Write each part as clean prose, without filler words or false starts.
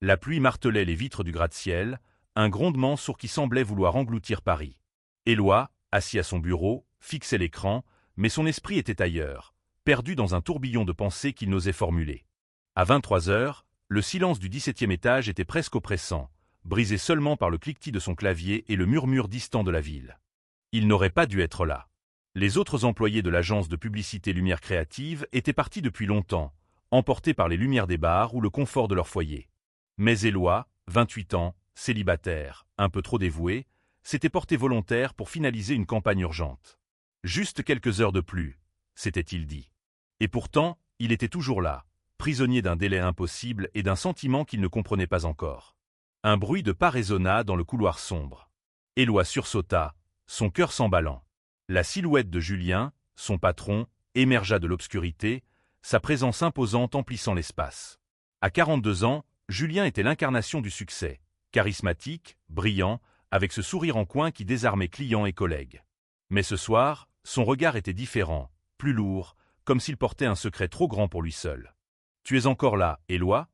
La pluie martelait les vitres du gratte-ciel, un grondement sourd qui semblait vouloir engloutir Paris. Éloi, assis à son bureau, fixait l'écran, mais son esprit était ailleurs, perdu dans un tourbillon de pensées qu'il n'osait formuler. À 23 heures, le silence du 17e étage était presque oppressant, brisé seulement par le cliquetis de son clavier et le murmure distant de la ville. Il n'aurait pas dû être là. Les autres employés de l'agence de publicité Lumière Créative étaient partis depuis longtemps, emportés par les lumières des bars ou le confort de leur foyer. Mais Éloi, 28 ans, célibataire, un peu trop dévoué, s'était porté volontaire pour finaliser une campagne urgente. Juste quelques heures de plus, s'était-il dit. Et pourtant, il était toujours là, prisonnier d'un délai impossible et d'un sentiment qu'il ne comprenait pas encore. Un bruit de pas résonna dans le couloir sombre. Éloi sursauta, son cœur s'emballant. La silhouette de Julien, son patron, émergea de l'obscurité, sa présence imposante emplissant l'espace. À 42 ans, Julien était l'incarnation du succès, charismatique, brillant, avec ce sourire en coin qui désarmait clients et collègues. Mais ce soir, son regard était différent, plus lourd, comme s'il portait un secret trop grand pour lui seul. « Tu es encore là, Éloi »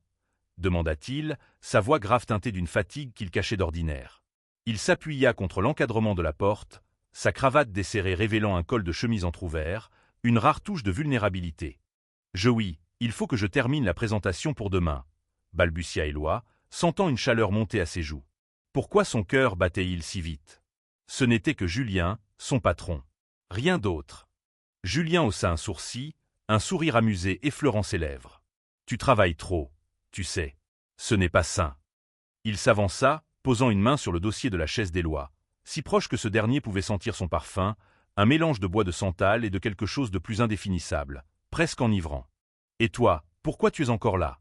demanda-t-il, sa voix grave teintée d'une fatigue qu'il cachait d'ordinaire. Il s'appuya contre l'encadrement de la porte, sa cravate desserrée révélant un col de chemise entrouvert, une rare touche de vulnérabilité. « Oui, il faut que je termine la présentation pour demain » balbutia Éloi, sentant une chaleur monter à ses joues. Pourquoi son cœur battait-il si vite? Ce n'était que Julien, son patron. Rien d'autre. Julien haussa un sourcil, un sourire amusé effleurant ses lèvres. « Tu travailles trop, tu sais. Ce n'est pas sain. » Il s'avança, posant une main sur le dossier de la chaise d'Éloi, si proche que ce dernier pouvait sentir son parfum, un mélange de bois de santal et de quelque chose de plus indéfinissable, presque enivrant. « Et toi, pourquoi tu es encore là »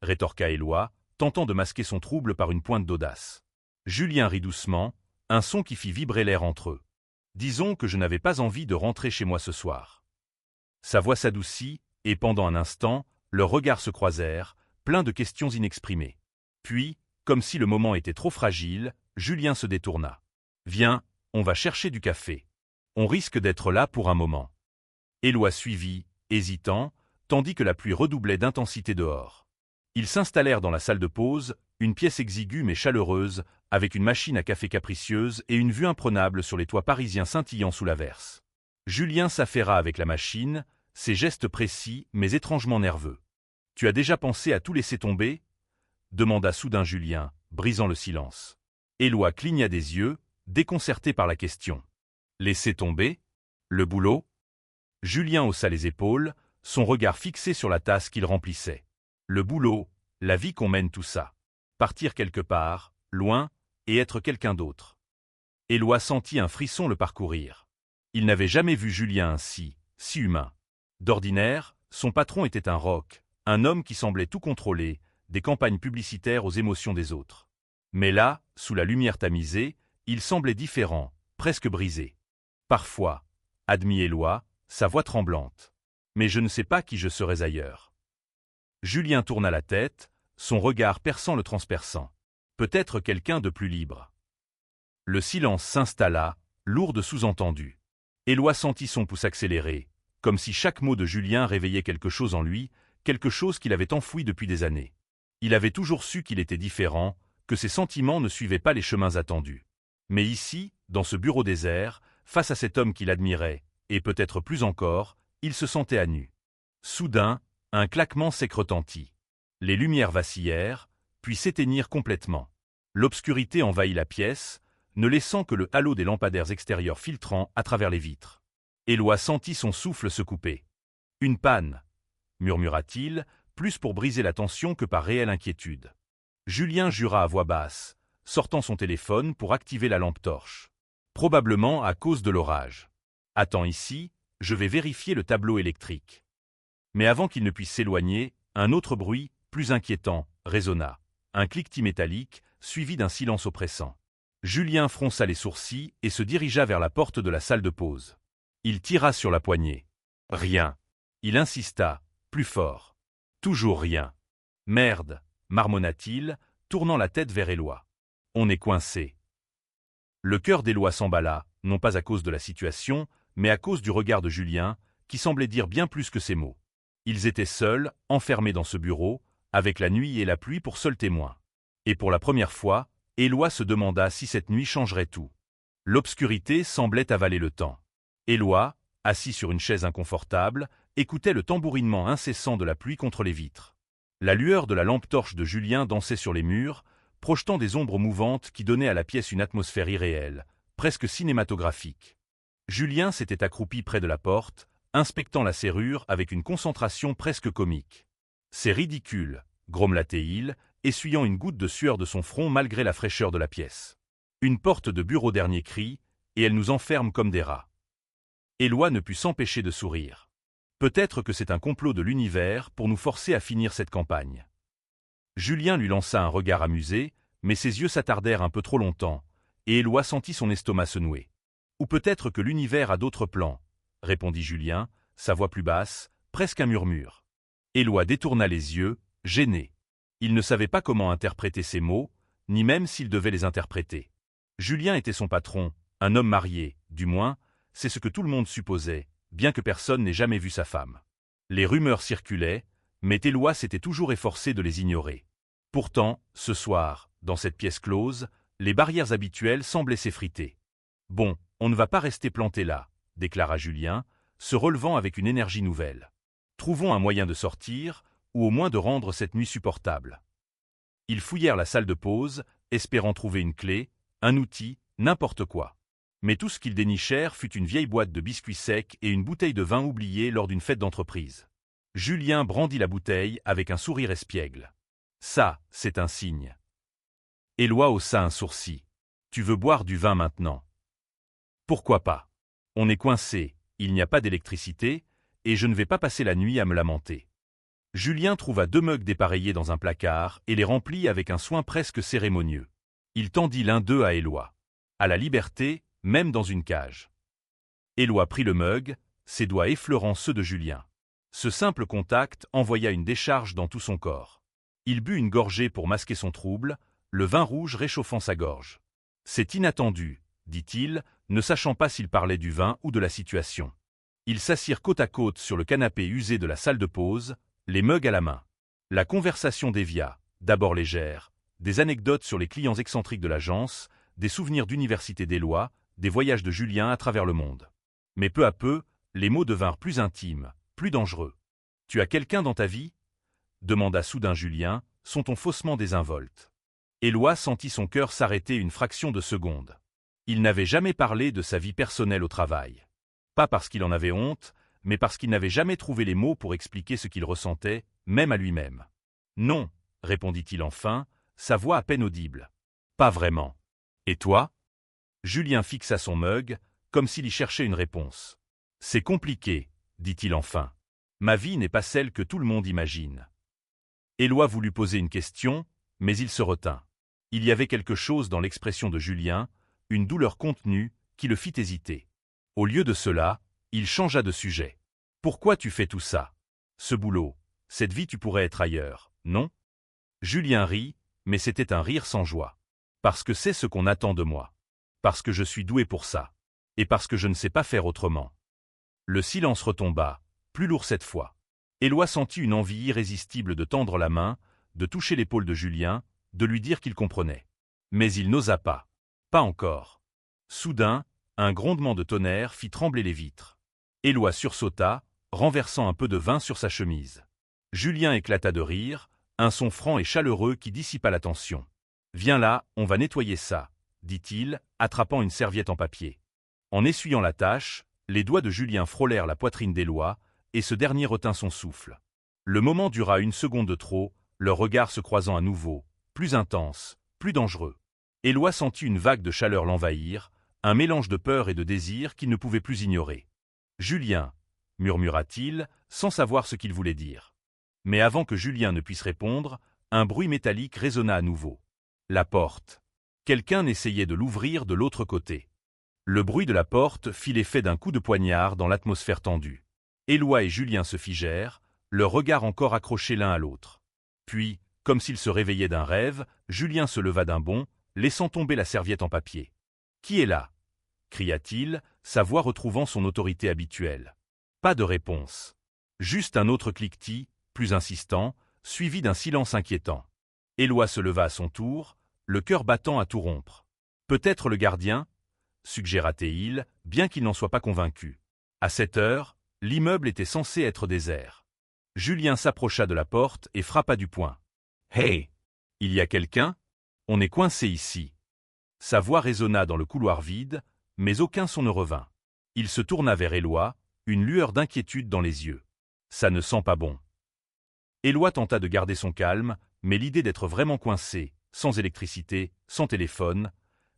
rétorqua Éloi, tentant de masquer son trouble par une pointe d'audace. Julien rit doucement, un son qui fit vibrer l'air entre eux. « Disons que je n'avais pas envie de rentrer chez moi ce soir. » Sa voix s'adoucit, et pendant un instant, leurs regards se croisèrent, pleins de questions inexprimées. Puis, comme si le moment était trop fragile, Julien se détourna. « Viens, on va chercher du café. On risque d'être là pour un moment. » Éloi suivit, hésitant, tandis que la pluie redoublait d'intensité dehors. Ils s'installèrent dans la salle de pause, une pièce exiguë mais chaleureuse, avec une machine à café capricieuse et une vue imprenable sur les toits parisiens scintillant sous l'averse. Julien s'affaira avec la machine, ses gestes précis mais étrangement nerveux. « Tu as déjà pensé à tout laisser tomber » demanda soudain Julien, brisant le silence. Éloi cligna des yeux, déconcerté par la question. « Laisser tomber ? Le boulot ?» Julien haussa les épaules, son regard fixé sur la tasse qu'il remplissait. Le boulot, la vie qu'on mène, tout ça. Partir quelque part, loin, et être quelqu'un d'autre. Éloi sentit un frisson le parcourir. Il n'avait jamais vu Julien ainsi, si humain. D'ordinaire, son patron était un roc, un homme qui semblait tout contrôler, des campagnes publicitaires aux émotions des autres. Mais là, sous la lumière tamisée, il semblait différent, presque brisé. Parfois, admit Éloi, sa voix tremblante. Mais je ne sais pas qui je serais ailleurs. Julien tourna la tête, son regard perçant le transperçant. Peut-être quelqu'un de plus libre. Le silence s'installa, lourd de sous-entendus. Éloi sentit son pouce accélérer, comme si chaque mot de Julien réveillait quelque chose en lui, quelque chose qu'il avait enfoui depuis des années. Il avait toujours su qu'il était différent, que ses sentiments ne suivaient pas les chemins attendus. Mais ici, dans ce bureau désert, face à cet homme qu'il admirait, et peut-être plus encore, il se sentait à nu. Soudain, un claquement sec retentit. Les lumières vacillèrent, puis s'éteignirent complètement. L'obscurité envahit la pièce, ne laissant que le halo des lampadaires extérieurs filtrant à travers les vitres. Éloi sentit son souffle se couper. « Une panne » murmura-t-il, plus pour briser la tension que par réelle inquiétude. Julien jura à voix basse, sortant son téléphone pour activer la lampe torche. Probablement à cause de l'orage. « Attends ici, je vais vérifier le tableau électrique. » Mais avant qu'il ne puisse s'éloigner, un autre bruit, plus inquiétant, résonna. Un cliquetis métallique, suivi d'un silence oppressant. Julien fronça les sourcils et se dirigea vers la porte de la salle de pause. Il tira sur la poignée. Rien. Il insista, plus fort. Toujours rien. Merde, marmonna-t-il, tournant la tête vers Éloi. On est coincé. Le cœur d'Éloi s'emballa, non pas à cause de la situation, mais à cause du regard de Julien, qui semblait dire bien plus que ses mots. Ils étaient seuls, enfermés dans ce bureau, avec la nuit et la pluie pour seuls témoins. Et pour la première fois, Éloi se demanda si cette nuit changerait tout. L'obscurité semblait avaler le temps. Éloi, assis sur une chaise inconfortable, écoutait le tambourinement incessant de la pluie contre les vitres. La lueur de la lampe torche de Julien dansait sur les murs, projetant des ombres mouvantes qui donnaient à la pièce une atmosphère irréelle, presque cinématographique. Julien s'était accroupi près de la porte, inspectant la serrure avec une concentration presque comique. « C'est ridicule », grommela-t-il, essuyant une goutte de sueur de son front malgré la fraîcheur de la pièce. « Une porte de bureau dernier cri, et elle nous enferme comme des rats. » Éloi ne put s'empêcher de sourire. Peut-être que c'est un complot de l'univers pour nous forcer à finir cette campagne. Julien lui lança un regard amusé, mais ses yeux s'attardèrent un peu trop longtemps, et Éloi sentit son estomac se nouer. « Ou peut-être que l'univers a d'autres plans, » répondit Julien, sa voix plus basse, presque un murmure. Éloi détourna les yeux, gêné. Il ne savait pas comment interpréter ces mots, ni même s'il devait les interpréter. Julien était son patron, un homme marié, du moins, c'est ce que tout le monde supposait, bien que personne n'ait jamais vu sa femme. Les rumeurs circulaient, mais Éloi s'était toujours efforcé de les ignorer. Pourtant, ce soir, dans cette pièce close, les barrières habituelles semblaient s'effriter. « Bon, on ne va pas rester planté là », déclara Julien, se relevant avec une énergie nouvelle. « Trouvons un moyen de sortir, ou au moins de rendre cette nuit supportable. » Ils fouillèrent la salle de pause, espérant trouver une clé, un outil, n'importe quoi. Mais tout ce qu'ils dénichèrent fut une vieille boîte de biscuits secs et une bouteille de vin oubliée lors d'une fête d'entreprise. Julien brandit la bouteille avec un sourire espiègle. « Ça, c'est un signe. » Éloi haussa un sourcil. « Tu veux boire du vin maintenant ? » « Pourquoi pas ? On est coincé, il n'y a pas d'électricité, et je ne vais pas passer la nuit à me lamenter. » Julien trouva 2 mugs dépareillés dans un placard et les remplit avec un soin presque cérémonieux. Il tendit l'un d'eux à Éloi. « À la liberté, même dans une cage. » Éloi prit le mug, ses doigts effleurant ceux de Julien. Ce simple contact envoya une décharge dans tout son corps. Il but une gorgée pour masquer son trouble, le vin rouge réchauffant sa gorge. « C'est inattendu, » dit-il, ne sachant pas s'il parlait du vin ou de la situation. Ils s'assirent côte à côte sur le canapé usé de la salle de pause, les mugs à la main. La conversation dévia, d'abord légère, des anecdotes sur les clients excentriques de l'agence, des souvenirs d'université d'Éloi, des voyages de Julien à travers le monde. Mais peu à peu, les mots devinrent plus intimes, plus dangereux. « Tu as quelqu'un dans ta vie ?» demanda soudain Julien, son ton faussement désinvolte. Éloi sentit son cœur s'arrêter une fraction de seconde. Il n'avait jamais parlé de sa vie personnelle au travail. Pas parce qu'il en avait honte, mais parce qu'il n'avait jamais trouvé les mots pour expliquer ce qu'il ressentait, même à lui-même. « Non, » répondit-il enfin, sa voix à peine audible. « Pas vraiment. Et toi ?» Julien fixa son mug, comme s'il y cherchait une réponse. « C'est compliqué, » dit-il enfin. « Ma vie n'est pas celle que tout le monde imagine. » Éloi voulut poser une question, mais il se retint. Il y avait quelque chose dans l'expression de Julien, une douleur contenue, qui le fit hésiter. Au lieu de cela, il changea de sujet. « Pourquoi tu fais tout ça ? Ce boulot, cette vie tu pourrais être ailleurs, non ?» Julien rit, mais c'était un rire sans joie. « Parce que c'est ce qu'on attend de moi. Parce que je suis doué pour ça. Et parce que je ne sais pas faire autrement. » Le silence retomba, plus lourd cette fois. Éloi sentit une envie irrésistible de tendre la main, de toucher l'épaule de Julien, de lui dire qu'il comprenait. Mais il n'osa pas. Pas encore. Soudain, un grondement de tonnerre fit trembler les vitres. Éloi sursauta, renversant un peu de vin sur sa chemise. Julien éclata de rire, un son franc et chaleureux qui dissipa la tension. « Viens là, on va nettoyer ça, » dit-il, attrapant une serviette en papier. En essuyant la tâche, les doigts de Julien frôlèrent la poitrine d'Éloi, et ce dernier retint son souffle. Le moment dura une seconde de trop, leurs regards se croisant à nouveau, plus intenses, plus dangereux. Éloi sentit une vague de chaleur l'envahir, un mélange de peur et de désir qu'il ne pouvait plus ignorer. « Julien » murmura-t-il, sans savoir ce qu'il voulait dire. Mais avant que Julien ne puisse répondre, un bruit métallique résonna à nouveau. La porte. Quelqu'un essayait de l'ouvrir de l'autre côté. Le bruit de la porte fit l'effet d'un coup de poignard dans l'atmosphère tendue. Éloi et Julien se figèrent, leurs regards encore accrochés l'un à l'autre. Puis, comme s'il se réveillait d'un rêve, Julien se leva d'un bond, laissant tomber la serviette en papier. « Qui est là ?» cria-t-il, sa voix retrouvant son autorité habituelle. Pas de réponse. Juste un autre cliquetis, plus insistant, suivi d'un silence inquiétant. Éloi se leva à son tour, le cœur battant à tout rompre. Peut-être le gardien, suggéra-t-il, bien qu'il n'en soit pas convaincu. À cette heure, l'immeuble était censé être désert. Julien s'approcha de la porte et frappa du poing. « Hey! Il y a quelqu'un? On est coincé ici. » Sa voix résonna dans le couloir vide, mais aucun son ne revint. Il se tourna vers Éloi, une lueur d'inquiétude dans les yeux. « Ça ne sent pas bon. » Éloi tenta de garder son calme, mais l'idée d'être vraiment coincé, sans électricité, sans téléphone,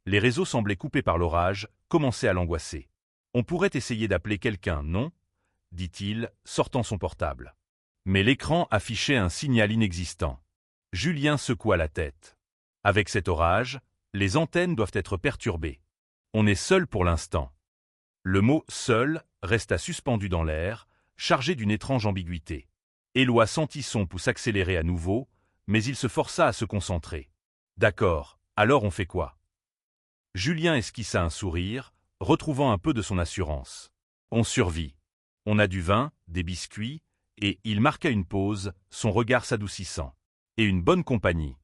les réseaux semblaient coupés par l'orage, commençait à l'angoisser. « On pourrait essayer d'appeler quelqu'un, non ?» dit-il, sortant son portable. Mais l'écran affichait un signal inexistant. Julien secoua la tête. Avec cet orage, les antennes doivent être perturbées. On est seul pour l'instant. Le mot « seul » resta suspendu dans l'air, chargé d'une étrange ambiguïté. Éloi sentit son pouce accélérer à nouveau, mais il se força à se concentrer. « D'accord, alors on fait quoi ?» Julien esquissa un sourire, retrouvant un peu de son assurance. « On survit. On a du vin, des biscuits, et il marqua une pause, son regard s'adoucissant. Et une bonne compagnie. »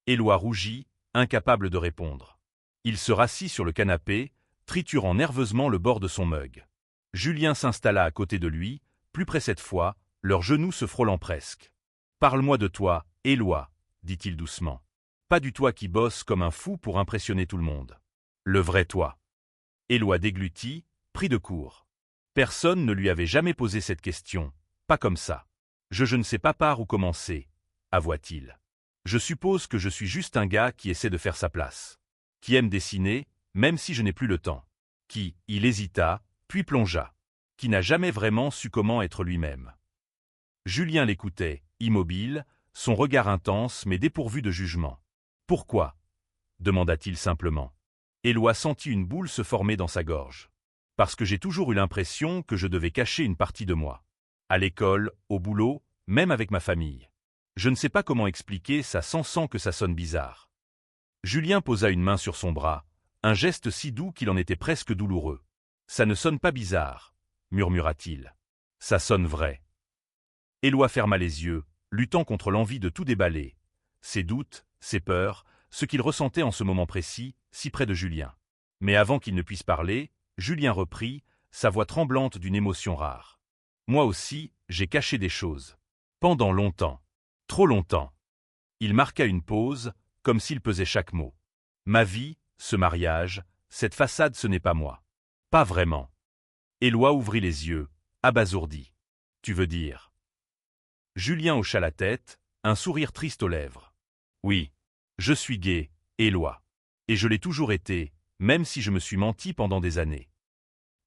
Éloi rougit, incapable de répondre. Il se rassit sur le canapé, triturant nerveusement le bord de son mug. Julien s'installa à côté de lui, plus près cette fois, leurs genoux se frôlant presque. « Parle-moi de toi, Éloi, » dit-il doucement. « Pas du toi qui bosse comme un fou pour impressionner tout le monde. Le vrai toi. » Éloi déglutit, pris de court. Personne ne lui avait jamais posé cette question, pas comme ça. « Je ne sais pas par où commencer, » avoua-t-il. « Je suppose que je suis juste un gars qui essaie de faire sa place. Qui aime dessiner, même si je n'ai plus le temps. Qui, il hésita, puis plongea. Qui n'a jamais vraiment su comment être lui-même. » Julien l'écoutait, immobile, son regard intense mais dépourvu de jugement. « Pourquoi » demanda-t-il simplement. Éloi sentit une boule se former dans sa gorge. « Parce que j'ai toujours eu l'impression que je devais cacher une partie de moi. À l'école, au boulot, même avec ma famille. Je ne sais pas comment expliquer ça sans que ça sonne bizarre. » Julien posa une main sur son bras, un geste si doux qu'il en était presque douloureux. « Ça ne sonne pas bizarre, » murmura-t-il. « Ça sonne vrai. » Éloi ferma les yeux, luttant contre l'envie de tout déballer. Ses doutes, ses peurs, ce qu'il ressentait en ce moment précis, si près de Julien. Mais avant qu'il ne puisse parler, Julien reprit, sa voix tremblante d'une émotion rare. « Moi aussi, j'ai caché des choses. Pendant longtemps. Trop longtemps. » Il marqua une pause, comme s'il pesait chaque mot. « Ma vie, ce mariage, cette façade, ce n'est pas moi. Pas vraiment. » Éloi ouvrit les yeux, abasourdi. « Tu veux dire ?» Julien hocha la tête, un sourire triste aux lèvres. « Oui, je suis gay, Éloi. Et je l'ai toujours été, même si je me suis menti pendant des années. »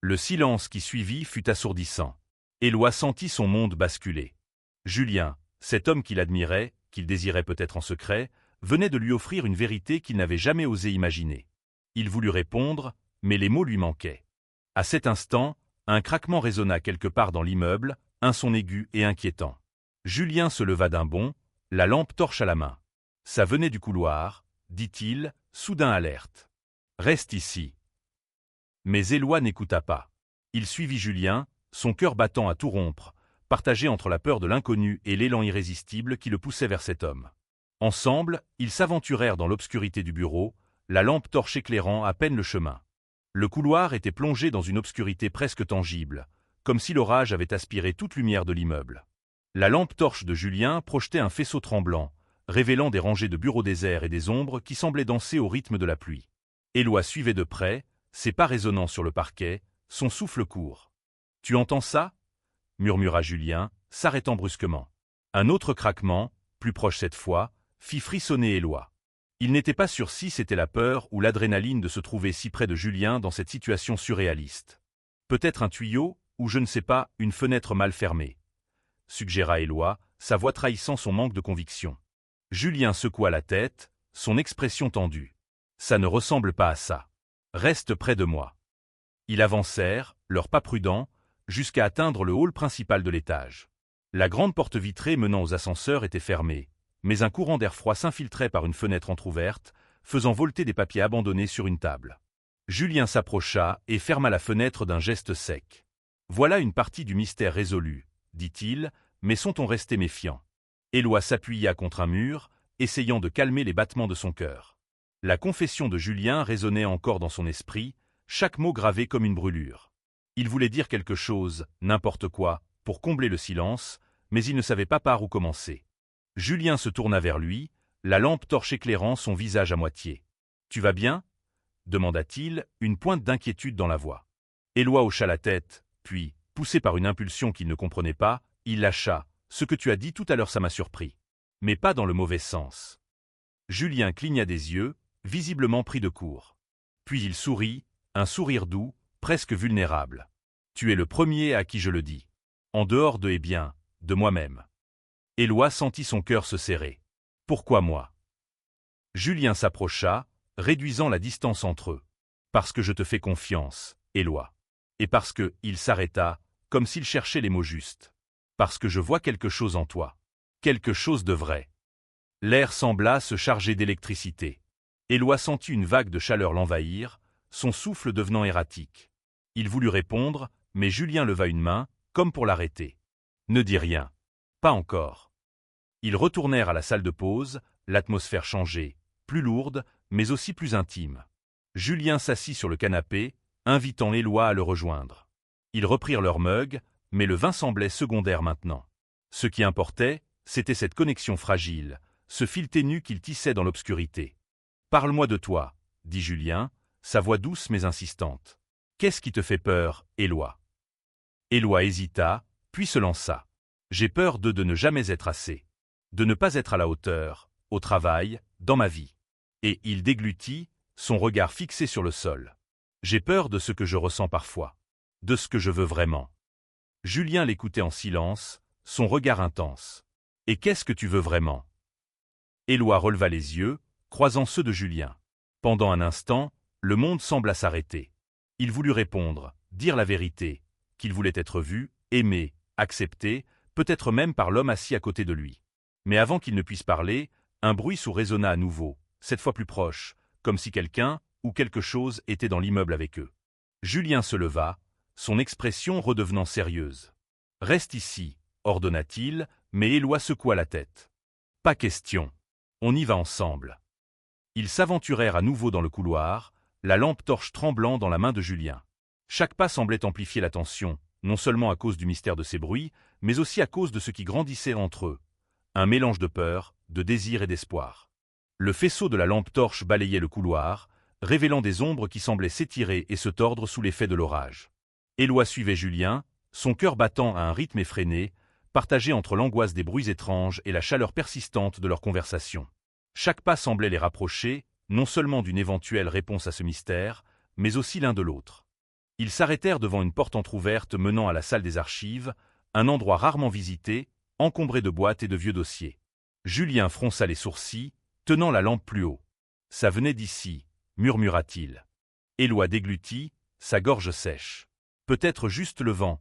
Le silence qui suivit fut assourdissant. Éloi sentit son monde basculer. Julien, cet homme qu'il admirait, qu'il désirait peut-être en secret, venait de lui offrir une vérité qu'il n'avait jamais osé imaginer. Il voulut répondre, mais les mots lui manquaient. À cet instant, un craquement résonna quelque part dans l'immeuble, un son aigu et inquiétant. Julien se leva d'un bond, la lampe torche à la main. « Ça venait du couloir, » dit-il, soudain alerte. « Reste ici. » Mais Éloi n'écouta pas. Il suivit Julien, son cœur battant à tout rompre, partagé entre la peur de l'inconnu et l'élan irrésistible qui le poussait vers cet homme. Ensemble, ils s'aventurèrent dans l'obscurité du bureau, la lampe torche éclairant à peine le chemin. Le couloir était plongé dans une obscurité presque tangible, comme si l'orage avait aspiré toute lumière de l'immeuble. La lampe torche de Julien projetait un faisceau tremblant, révélant des rangées de bureaux déserts et des ombres qui semblaient danser au rythme de la pluie. Éloi suivait de près, ses pas résonnant sur le parquet, son souffle court. « Tu entends ça » murmura Julien, s'arrêtant brusquement. Un autre craquement, plus proche cette fois, fit frissonner Éloi. Il n'était pas sûr si c'était la peur ou l'adrénaline de se trouver si près de Julien dans cette situation surréaliste. Peut-être un tuyau, ou je ne sais pas, une fenêtre mal fermée, suggéra Éloi, sa voix trahissant son manque de conviction. Julien secoua la tête, son expression tendue. « Ça ne ressemble pas à ça. Reste près de moi. » Ils avancèrent, leurs pas prudents, jusqu'à atteindre le hall principal de l'étage. La grande porte vitrée menant aux ascenseurs était fermée, mais un courant d'air froid s'infiltrait par une fenêtre entr'ouverte, faisant volter des papiers abandonnés sur une table. Julien s'approcha et ferma la fenêtre d'un geste sec. « Voilà une partie du mystère résolu, » dit-il, « mais sont-on resté méfiant ?» Éloi s'appuya contre un mur, essayant de calmer les battements de son cœur. La confession de Julien résonnait encore dans son esprit, chaque mot gravé comme une brûlure. Il voulait dire quelque chose, n'importe quoi, pour combler le silence, mais il ne savait pas par où commencer. Julien se tourna vers lui, la lampe torche éclairant son visage à moitié. « Tu vas bien » demanda-t-il, une pointe d'inquiétude dans la voix. Éloi hocha la tête, puis, poussé par une impulsion qu'il ne comprenait pas, il lâcha. « Ce que tu as dit tout à l'heure, ça m'a surpris. Mais pas dans le mauvais sens. » Julien cligna des yeux, visiblement pris de court. Puis il sourit, un sourire doux, presque vulnérable. « Tu es le premier à qui je le dis. En dehors de de moi-même. » Éloi sentit son cœur se serrer. « Pourquoi moi ?» Julien s'approcha, réduisant la distance entre eux. « Parce que je te fais confiance, Éloi. Et parce que, il s'arrêta, comme s'il cherchait les mots justes. Parce que je vois quelque chose en toi. Quelque chose de vrai. » L'air sembla se charger d'électricité. Éloi sentit une vague de chaleur l'envahir, son souffle devenant erratique. Il voulut répondre, mais Julien leva une main, comme pour l'arrêter. « Ne dis rien. Pas encore. » Ils retournèrent à la salle de pause, l'atmosphère changée, plus lourde, mais aussi plus intime. Julien s'assit sur le canapé, invitant Éloi à le rejoindre. Ils reprirent leur mug, mais le vin semblait secondaire maintenant. Ce qui importait, c'était cette connexion fragile, ce fil ténu qu'ils tissaient dans l'obscurité. « Parle-moi de toi, » dit Julien, sa voix douce mais insistante. « Qu'est-ce qui te fait peur, Éloi » Éloi hésita, puis se lança. « J'ai peur de ne jamais être assez. De ne pas être à la hauteur, au travail, dans ma vie. » Et il déglutit, son regard fixé sur le sol. « J'ai peur de ce que je ressens parfois. De ce que je veux vraiment. » Julien l'écoutait en silence, son regard intense. « Et qu'est-ce que tu veux vraiment » Éloi releva les yeux, croisant ceux de Julien. Pendant un instant, le monde sembla s'arrêter. Il voulut répondre, dire la vérité, qu'il voulait être vu, aimé, accepté, peut-être même par l'homme assis à côté de lui. Mais avant qu'il ne puisse parler, un bruit sourd résonna à nouveau, cette fois plus proche, comme si quelqu'un ou quelque chose était dans l'immeuble avec eux. Julien se leva, son expression redevenant sérieuse. « Reste ici, » ordonna-t-il, mais Éloi secoua la tête. « Pas question. On y va ensemble. » Ils s'aventurèrent à nouveau dans le couloir, la lampe torche tremblant dans la main de Julien. Chaque pas semblait amplifier la tension, non seulement à cause du mystère de ces bruits, mais aussi à cause de ce qui grandissait entre eux. Un mélange de peur, de désir et d'espoir. Le faisceau de la lampe torche balayait le couloir, révélant des ombres qui semblaient s'étirer et se tordre sous l'effet de l'orage. Éloi suivait Julien, son cœur battant à un rythme effréné, partagé entre l'angoisse des bruits étranges et la chaleur persistante de leur conversation. Chaque pas semblait les rapprocher, non seulement d'une éventuelle réponse à ce mystère, mais aussi l'un de l'autre. Ils s'arrêtèrent devant une porte entr'ouverte menant à la salle des archives, un endroit rarement visité, encombré de boîtes et de vieux dossiers. Julien fronça les sourcils, tenant la lampe plus haut. « Ça venait d'ici » murmura-t-il. Éloi déglutit, sa gorge sèche. « Peut-être juste le vent »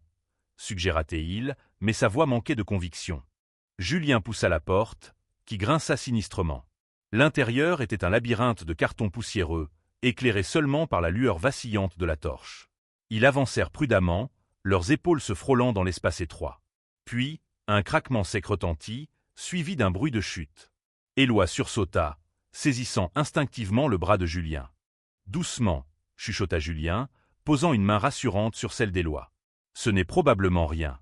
suggéra-t-il, mais sa voix manquait de conviction. Julien poussa la porte, qui grinça sinistrement. L'intérieur était un labyrinthe de cartons poussiéreux, éclairé seulement par la lueur vacillante de la torche. Ils avancèrent prudemment, leurs épaules se frôlant dans l'espace étroit. Puis, un craquement sec retentit, suivi d'un bruit de chute. Éloi sursauta, saisissant instinctivement le bras de Julien. « Doucement » chuchota Julien, posant une main rassurante sur celle d'Éloi. « Ce n'est probablement rien. »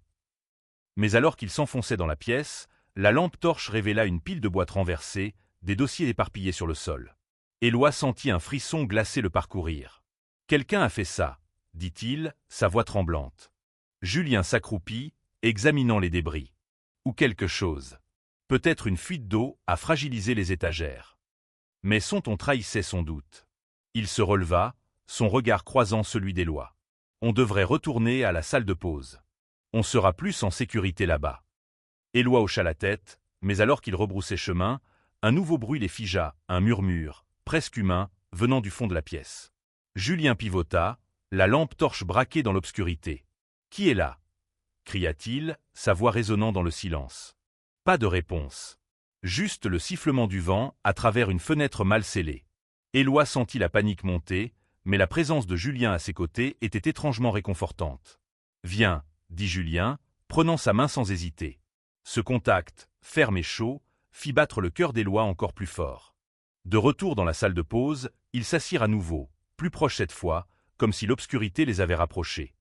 Mais alors qu'il s'enfonçait dans la pièce, la lampe torche révéla une pile de boîtes renversées, des dossiers éparpillés sur le sol. Éloi sentit un frisson glacé le parcourir. « Quelqu'un a fait ça » dit-il, sa voix tremblante. Julien s'accroupit, examinant les débris. Ou quelque chose. Peut-être une fuite d'eau a fragilisé les étagères. Mais son ton trahissait son doute. Il se releva, son regard croisant celui d'Éloi. On devrait retourner à la salle de pause. On sera plus en sécurité là-bas. Éloi hocha la tête, mais alors qu'il rebroussait chemin, un nouveau bruit les figea, un murmure, presque humain, venant du fond de la pièce. Julien pivota, la lampe torche braquée dans l'obscurité. « Qui est là » cria-t-il, sa voix résonnant dans le silence. Pas de réponse. Juste le sifflement du vent à travers une fenêtre mal scellée. Éloi sentit la panique monter, mais la présence de Julien à ses côtés était étrangement réconfortante. « Viens » dit Julien, prenant sa main sans hésiter. Ce contact, ferme et chaud, fit battre le cœur d'Éloi encore plus fort. De retour dans la salle de pause, ils s'assirent à nouveau, plus proches cette fois, comme si l'obscurité les avait rapprochés.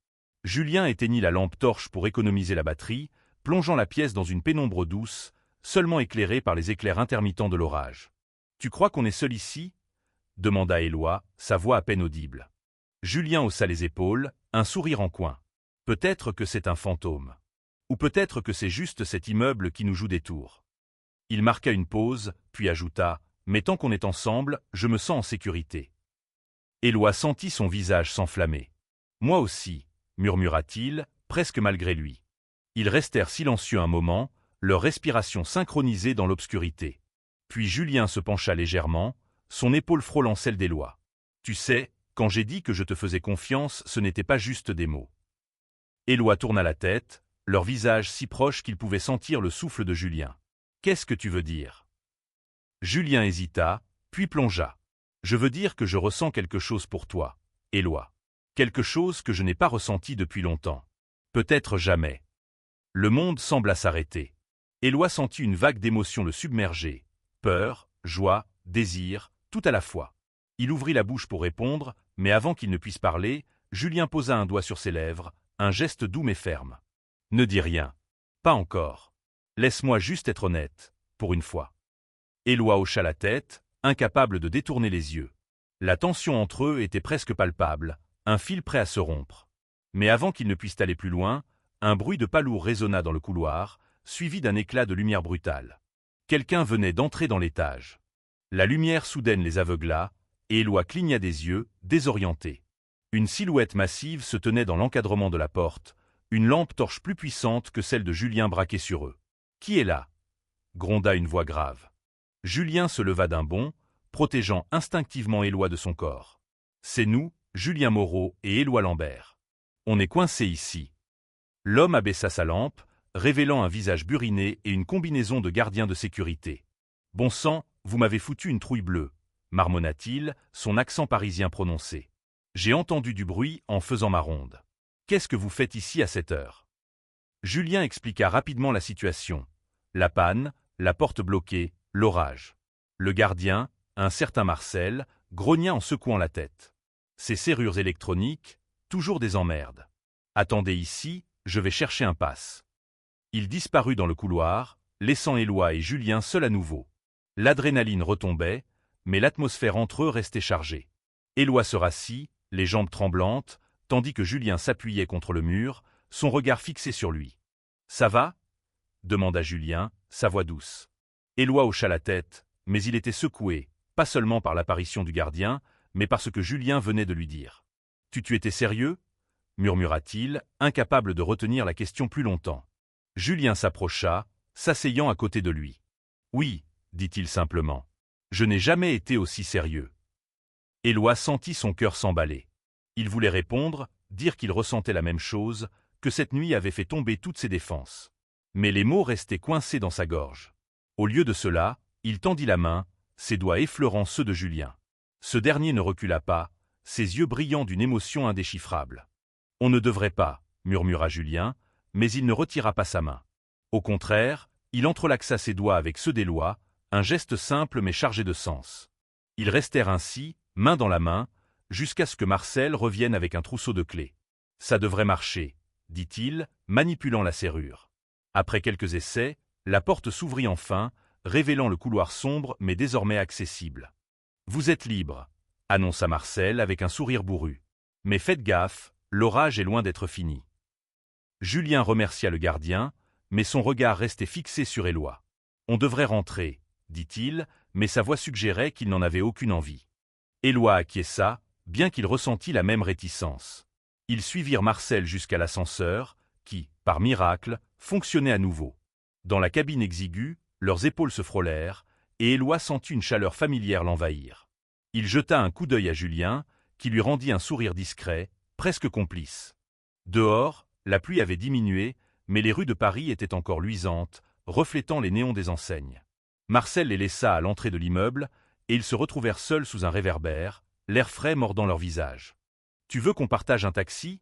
Julien éteignit la lampe torche pour économiser la batterie, plongeant la pièce dans une pénombre douce, seulement éclairée par les éclairs intermittents de l'orage. « Tu crois qu'on est seul ici ?» demanda Éloi, sa voix à peine audible. Julien haussa les épaules, un sourire en coin. « Peut-être que c'est un fantôme. Ou peut-être que c'est juste cet immeuble qui nous joue des tours. » Il marqua une pause, puis ajouta « Mais tant qu'on est ensemble, je me sens en sécurité. » Éloi sentit son visage s'enflammer. « Moi aussi » murmura-t-il, presque malgré lui. Ils restèrent silencieux un moment, leur respiration synchronisée dans l'obscurité. Puis Julien se pencha légèrement, son épaule frôlant celle d'Éloi. « Tu sais, quand j'ai dit que je te faisais confiance, ce n'était pas juste des mots. » Éloi tourna la tête, leur visage si proche qu'il pouvait sentir le souffle de Julien. « Qu'est-ce que tu veux dire ?» Julien hésita, puis plongea. « Je veux dire que je ressens quelque chose pour toi, Éloi. Quelque chose que je n'ai pas ressenti depuis longtemps. Peut-être jamais. » Le monde sembla s'arrêter. Éloi sentit une vague d'émotions le submerger. Peur, joie, désir, tout à la fois. Il ouvrit la bouche pour répondre, mais avant qu'il ne puisse parler, Julien posa un doigt sur ses lèvres, un geste doux mais ferme. « Ne dis rien. Pas encore. Laisse-moi juste être honnête, pour une fois. » Éloi hocha la tête, incapable de détourner les yeux. La tension entre eux était presque palpable, un fil prêt à se rompre. Mais avant qu'ils ne puissent aller plus loin, un bruit de pas lourd résonna dans le couloir, suivi d'un éclat de lumière brutale. Quelqu'un venait d'entrer dans l'étage. La lumière soudaine les aveugla, et Éloi cligna des yeux, désorienté. Une silhouette massive se tenait dans l'encadrement de la porte, une lampe torche plus puissante que celle de Julien braquée sur eux. « Qui est là ?» gronda une voix grave. Julien se leva d'un bond, protégeant instinctivement Éloi de son corps. « C'est nous, Julien Moreau et Éloi Lambert. On est coincés ici. » L'homme abaissa sa lampe, révélant un visage buriné et une combinaison de gardien de sécurité. « Bon sang, vous m'avez foutu une trouille bleue, » marmonna-t-il, son accent parisien prononcé. « J'ai entendu du bruit en faisant ma ronde. Qu'est-ce que vous faites ici à cette heure ?» Julien expliqua rapidement la situation. La panne, la porte bloquée, l'orage. Le gardien, un certain Marcel, grogna en secouant la tête. Ces serrures électroniques, toujours des emmerdes. « Attendez ici, je vais chercher un passe. » Il disparut dans le couloir, laissant Éloi et Julien seuls à nouveau. L'adrénaline retombait, mais l'atmosphère entre eux restait chargée. Éloi se rassit, les jambes tremblantes, tandis que Julien s'appuyait contre le mur, son regard fixé sur lui. « Ça va ?» demanda Julien, sa voix douce. Éloi hocha la tête, mais il était secoué, pas seulement par l'apparition du gardien, mais par ce que Julien venait de lui dire. « Tu étais sérieux ?» murmura-t-il, incapable de retenir la question plus longtemps. Julien s'approcha, s'asseyant à côté de lui. « Oui, » dit-il simplement. « Je n'ai jamais été aussi sérieux. » Éloi sentit son cœur s'emballer. Il voulait répondre, dire qu'il ressentait la même chose, que cette nuit avait fait tomber toutes ses défenses. Mais les mots restaient coincés dans sa gorge. Au lieu de cela, il tendit la main, ses doigts effleurant ceux de Julien. Ce dernier ne recula pas, ses yeux brillant d'une émotion indéchiffrable. « On ne devrait pas, » murmura Julien, mais il ne retira pas sa main. Au contraire, il entrelaça ses doigts avec ceux d'Éloi, un geste simple mais chargé de sens. Ils restèrent ainsi, main dans la main, jusqu'à ce que Marcel revienne avec un trousseau de clés. « Ça devrait marcher, » dit-il, manipulant la serrure. Après quelques essais, la porte s'ouvrit enfin, révélant le couloir sombre mais désormais accessible. « Vous êtes libre, » annonça Marcel avec un sourire bourru. « Mais faites gaffe, l'orage est loin d'être fini. » Julien remercia le gardien, mais son regard restait fixé sur Éloi. « On devrait rentrer, » dit-il, mais sa voix suggérait qu'il n'en avait aucune envie. Éloi acquiesça, bien qu'il ressentît la même réticence. Ils suivirent Marcel jusqu'à l'ascenseur, qui, par miracle, fonctionnait à nouveau. Dans la cabine exiguë, leurs épaules se frôlèrent, et Éloi sentit une chaleur familière l'envahir. Il jeta un coup d'œil à Julien, qui lui rendit un sourire discret, presque complice. Dehors, la pluie avait diminué, mais les rues de Paris étaient encore luisantes, reflétant les néons des enseignes. Marcel les laissa à l'entrée de l'immeuble, et ils se retrouvèrent seuls sous un réverbère, l'air frais mordant leur visage. « Tu veux qu'on partage un taxi ?»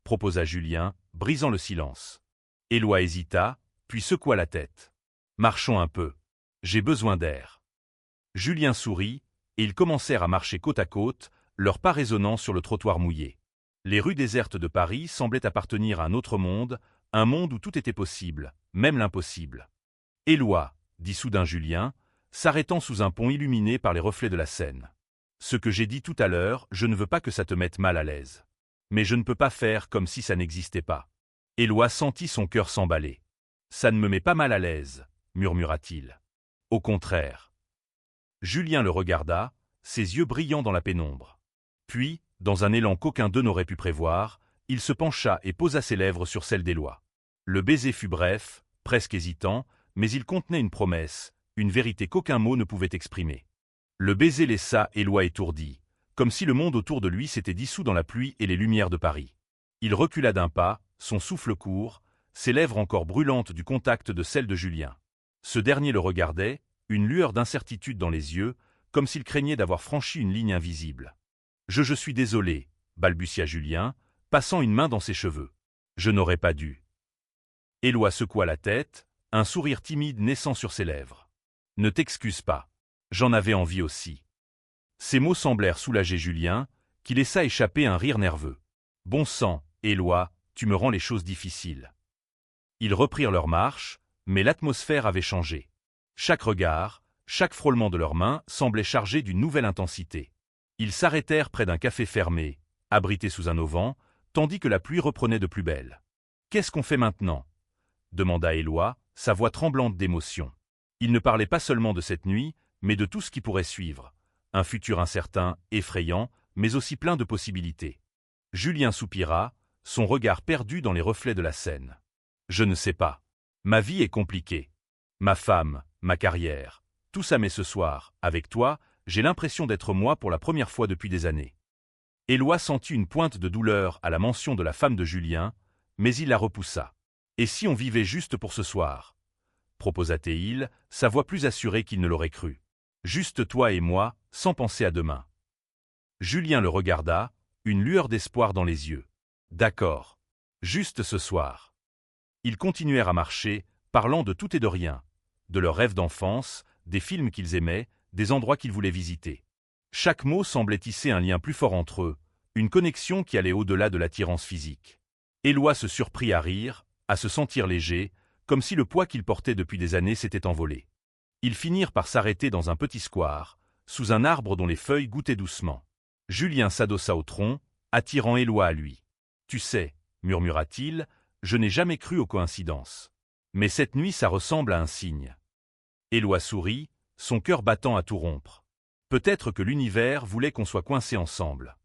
proposa Julien, brisant le silence. Éloi hésita, puis secoua la tête. Marchons un peu. J'ai besoin d'air. Julien sourit, et ils commencèrent à marcher côte à côte, leurs pas résonnant sur le trottoir mouillé. Les rues désertes de Paris semblaient appartenir à un autre monde, un monde où tout était possible, même l'impossible. « Éloi », dit soudain Julien, s'arrêtant sous un pont illuminé par les reflets de la Seine. « Ce que j'ai dit tout à l'heure, je ne veux pas que ça te mette mal à l'aise. Mais je ne peux pas faire comme si ça n'existait pas. » Éloi sentit son cœur s'emballer. « Ça ne me met pas mal à l'aise, » murmura-t-il. « Au contraire. » Julien le regarda, ses yeux brillants dans la pénombre. Puis, dans un élan qu'aucun d'eux n'aurait pu prévoir, il se pencha et posa ses lèvres sur celles d'Éloi. Le baiser fut bref, presque hésitant, mais il contenait une promesse, une vérité qu'aucun mot ne pouvait exprimer. Le baiser laissa Éloi étourdi, comme si le monde autour de lui s'était dissous dans la pluie et les lumières de Paris. Il recula d'un pas, son souffle court, ses lèvres encore brûlantes du contact de celles de Julien. Ce dernier le regardait, une lueur d'incertitude dans les yeux, comme s'il craignait d'avoir franchi une ligne invisible. « Je suis désolé, » balbutia Julien, passant une main dans ses cheveux. « Je n'aurais pas dû. » Éloi secoua la tête, un sourire timide naissant sur ses lèvres. « Ne t'excuse pas. J'en avais envie aussi. » Ces mots semblèrent soulager Julien, qui laissa échapper un rire nerveux. « Bon sang, Éloi, tu me rends les choses difficiles. » Ils reprirent leur marche, mais l'atmosphère avait changé. Chaque regard, chaque frôlement de leurs mains semblait chargé d'une nouvelle intensité. Ils s'arrêtèrent près d'un café fermé, abrité sous un auvent, tandis que la pluie reprenait de plus belle. « Qu'est-ce qu'on fait maintenant » demanda Éloi, sa voix tremblante d'émotion. Il ne parlait pas seulement de cette nuit, mais de tout ce qui pourrait suivre. Un futur incertain, effrayant, mais aussi plein de possibilités. Julien soupira, son regard perdu dans les reflets de la Seine. « Je ne sais pas. Ma vie est compliquée. Ma femme, ma carrière, tout ça, mais ce soir, avec toi, j'ai l'impression d'être moi pour la première fois depuis des années. » Éloi sentit une pointe de douleur à la mention de la femme de Julien, mais il la repoussa. « Et si on vivait juste pour ce soir ?» proposa-t-il, sa voix plus assurée qu'il ne l'aurait cru. « Juste toi et moi, sans penser à demain. » Julien le regarda, une lueur d'espoir dans les yeux. « D'accord. Juste ce soir. » Ils continuèrent à marcher, parlant de tout et de rien, de leurs rêves d'enfance, des films qu'ils aimaient, des endroits qu'ils voulaient visiter. Chaque mot semblait tisser un lien plus fort entre eux, une connexion qui allait au-delà de l'attirance physique. Éloi se surprit à rire, à se sentir léger, comme si le poids qu'il portait depuis des années s'était envolé. Ils finirent par s'arrêter dans un petit square, sous un arbre dont les feuilles goûtaient doucement. Julien s'adossa au tronc, attirant Éloi à lui. « Tu sais, » murmura-t-il, « je n'ai jamais cru aux coïncidences. Mais cette nuit ça ressemble à un signe. » Éloi sourit, son cœur battant à tout rompre. Peut-être que l'univers voulait qu'on soit coincés ensemble.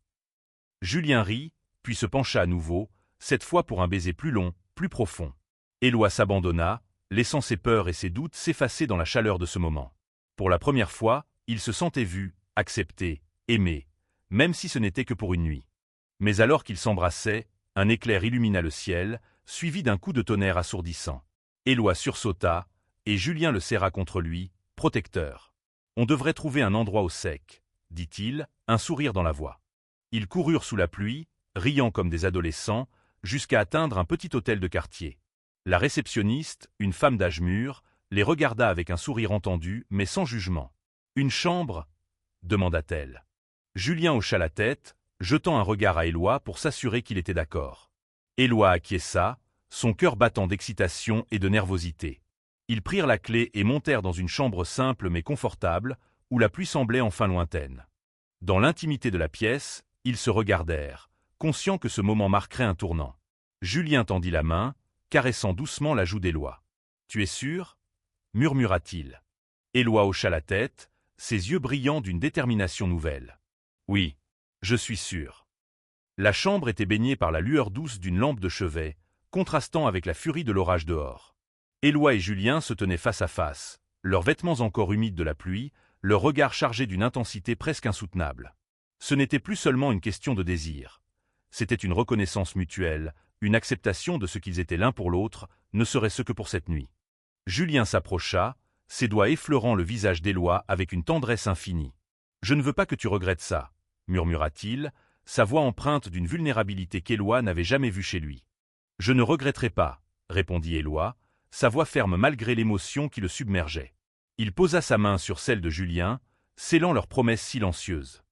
Julien rit, puis se pencha à nouveau, cette fois pour un baiser plus long, plus profond. Éloi s'abandonna, laissant ses peurs et ses doutes s'effacer dans la chaleur de ce moment. Pour la première fois, il se sentait vu, accepté, aimé, même si ce n'était que pour une nuit. Mais alors qu'ils s'embrassaient, un éclair illumina le ciel, suivi d'un coup de tonnerre assourdissant. Éloi sursauta, et Julien le serra contre lui, protecteur. « On devrait trouver un endroit au sec, » dit-il, un sourire dans la voix. Ils coururent sous la pluie, riant comme des adolescents, jusqu'à atteindre un petit hôtel de quartier. La réceptionniste, une femme d'âge mûr, les regarda avec un sourire entendu, mais sans jugement. « Une chambre » demanda-t-elle. Julien hocha la tête, jetant un regard à Éloi pour s'assurer qu'il était d'accord. Éloi acquiesça, son cœur battant d'excitation et de nervosité. Ils prirent la clé et montèrent dans une chambre simple mais confortable, où la pluie semblait enfin lointaine. Dans l'intimité de la pièce, ils se regardèrent, conscients que ce moment marquerait un tournant. Julien tendit la main, caressant doucement la joue d'Éloi. « Tu es sûr » murmura-t-il. Éloi hocha la tête, ses yeux brillants d'une détermination nouvelle. « Oui, je suis sûr. » La chambre était baignée par la lueur douce d'une lampe de chevet, contrastant avec la furie de l'orage dehors. Éloi et Julien se tenaient face à face, leurs vêtements encore humides de la pluie, leurs regards chargés d'une intensité presque insoutenable. Ce n'était plus seulement une question de désir. C'était une reconnaissance mutuelle, une acceptation de ce qu'ils étaient l'un pour l'autre, ne serait-ce que pour cette nuit. Julien s'approcha, ses doigts effleurant le visage d'Éloi avec une tendresse infinie. « Je ne veux pas que tu regrettes ça, » murmura-t-il, sa voix empreinte d'une vulnérabilité qu'Éloi n'avait jamais vue chez lui. « Je ne regretterai pas, » répondit Éloi, sa voix ferme malgré l'émotion qui le submergeait. Il posa sa main sur celle de Julien, scellant leur promesse silencieuse.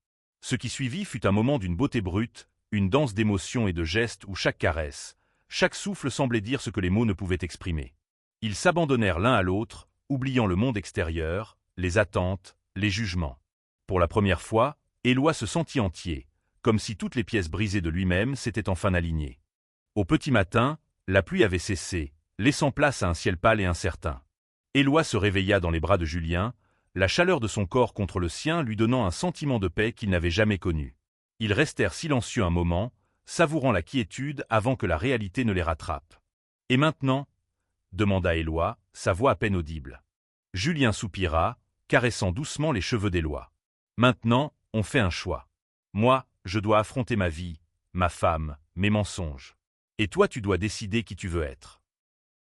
Ce qui suivit fut un moment d'une beauté brute, une danse d'émotions et de gestes où chaque caresse, chaque souffle semblait dire ce que les mots ne pouvaient exprimer. Ils s'abandonnèrent l'un à l'autre, oubliant le monde extérieur, les attentes, les jugements. Pour la première fois, Éloi se sentit entier, comme si toutes les pièces brisées de lui-même s'étaient enfin alignées. Au petit matin, la pluie avait cessé, laissant place à un ciel pâle et incertain. Éloi se réveilla dans les bras de Julien, la chaleur de son corps contre le sien lui donnant un sentiment de paix qu'il n'avait jamais connu. Ils restèrent silencieux un moment, savourant la quiétude avant que la réalité ne les rattrape. « Et maintenant » demanda Éloi, sa voix à peine audible. Julien soupira, caressant doucement les cheveux d'Éloi. « Maintenant, on fait un choix. Moi, je dois affronter ma vie, ma femme, mes mensonges. Et toi tu dois décider qui tu veux être. »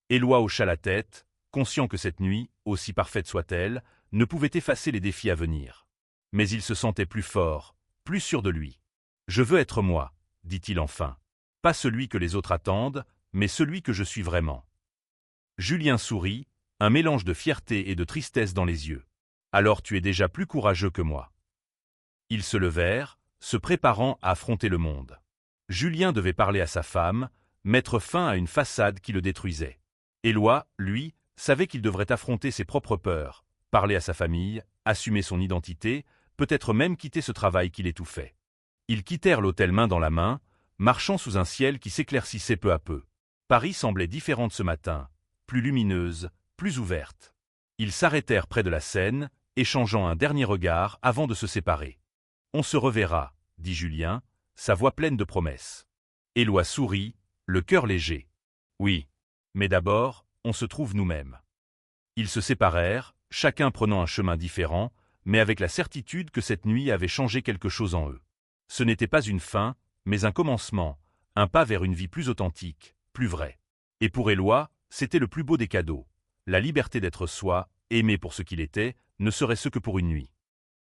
Éloi hocha la tête, conscient que cette nuit, aussi parfaite soit-elle, ne pouvait effacer les défis à venir. Mais il se sentait plus fort, plus sûr de lui. « Je veux être moi, » dit-il enfin. « Pas celui que les autres attendent, mais celui que je suis vraiment. » Julien sourit, un mélange de fierté et de tristesse dans les yeux. « Alors tu es déjà plus courageux que moi. » Ils se levèrent, se préparant à affronter le monde. Julien devait parler à sa femme, mettre fin à une façade qui le détruisait. Éloi, lui, savait qu'il devrait affronter ses propres peurs, parler à sa famille, assumer son identité, peut-être même quitter ce travail qui l'étouffait. Ils quittèrent l'hôtel main dans la main, marchant sous un ciel qui s'éclaircissait peu à peu. Paris semblait différente ce matin, plus lumineuse, plus ouverte. Ils s'arrêtèrent près de la Seine, échangeant un dernier regard avant de se séparer. « On se reverra, » dit Julien, sa voix pleine de promesses. Éloi sourit, le cœur léger. « Oui, mais d'abord, on se trouve nous-mêmes. » Ils se séparèrent, chacun prenant un chemin différent, mais avec la certitude que cette nuit avait changé quelque chose en eux. Ce n'était pas une fin, mais un commencement, un pas vers une vie plus authentique, plus vraie. Et pour Éloi, c'était le plus beau des cadeaux. La liberté d'être soi, aimé pour ce qu'il était, ne serait-ce que pour une nuit.